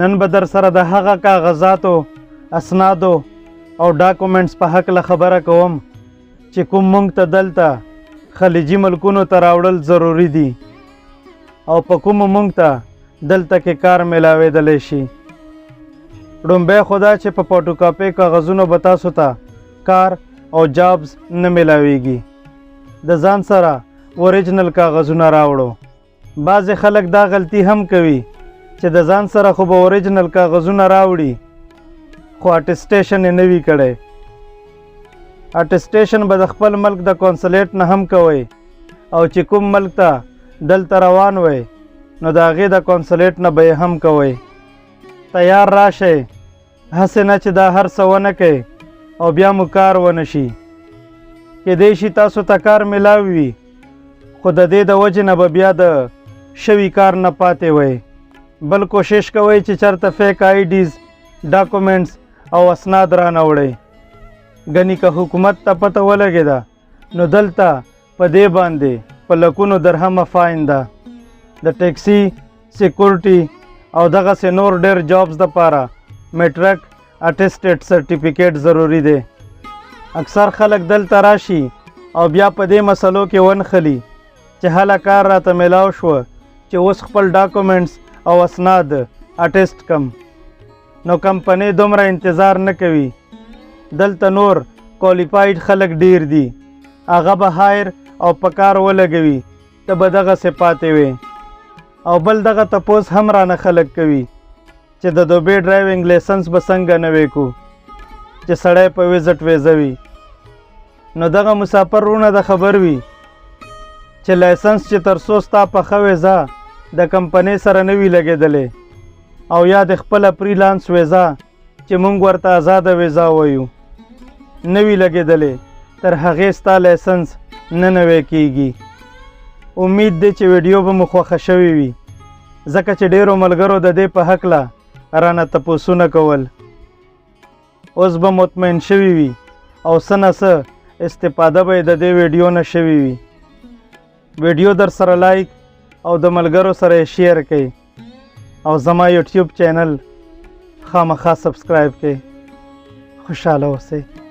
نن به در سره د هغه کاغذاتو اسنادو او ډاکومنټس په هکله خبره کوم چې کوم موږ ته دلته خلیجي ملکونو ته راوړل ضروري دي او په کومو موږ ته دلته کې کار میلاویدلی شي. لومبی خو دا چې په فوټوکاپي کاغذونو به تاسو ته کار او جابز نه میلاویږي. د ځان سره اوریجنل کاغذونه راوړو. بعضې خلک دا غلطي هم کوي چې د ځان سره خو به اوریجنل کاغذونه راوړي خو اټسټیشن یې نه وي کړی. اټسټیشن به د خپل ملک د کونسلیټ نه هم کوئ او چې کوم ملک ته دلته روان وئ نو د هغې د کونسلیټ نه به یې هم کوئ. تیار راشئ، هسې نه چې دا هر څه ونه کوئ او بیا مو کار ونه شي. کیدای شي تاسو ته کار میلاو وي خو د دې د وجې نه به بیا د شوي کار نه پاتې وئ. بل کوشش کوئ چې چېرته فیک آی ډیز، ډاکومنټس او اسناد رانه وړئ. ګنې که حکومت ته پته ولګېده نو دلته په دې باندې په لکونو درهمه فاین ده. د ټیکسي، سیکورټي او دغسې نور ډېر جابز دپاره میټرک اټسټیډ سرټیفیکیټ ضروري دی. اکثر خلک دلته راشي او بیا په دې مسلو کې ونخلي چې هله کار راته میلاو شوه چې اوس خپل ډاکومنټس او اسناد اټسټ کم. نو کمپنۍ دومره انتظار نه کوي. دلته نور کوالیفاید خلک ډیر دي، هغه به هایر او په کار ولګوي، ته به دغسې پاتې وې. او بل دغه تپوس هم رانه خلک کوي چې د دوبۍ ډرایوینګ لایسنس به څنګه نوی کو چې سړی په ویزټ ویزه وي. نو دغه مسافر رونه د خبر وي چې لایسنس چې تر څو ستا په ښه ویزه د کمپنۍ سره نه وي لګېدلی او یا د خپله فریلانس ویزه چې موږ ورته آزاده ویزه وایو نه وي لګېدلی، تر هغې ستا لایسنس نه نوی کیږي. امید دی چې ویډیو به مو خوښه شوې وي ځکه چې ډیرو ملګرو د دې په هکله رانه تپوسونه کول. اوس به مطمئن شوي وي او څه نه څه استفاده به یې د دې ویډیو نه شوي وي. ویډیو در سره لایک او د ملګرو سره یې شیر کړئ او زما یوټیوب چینل خامخا سبسکرایب کړئ. خوشحاله اوسئ.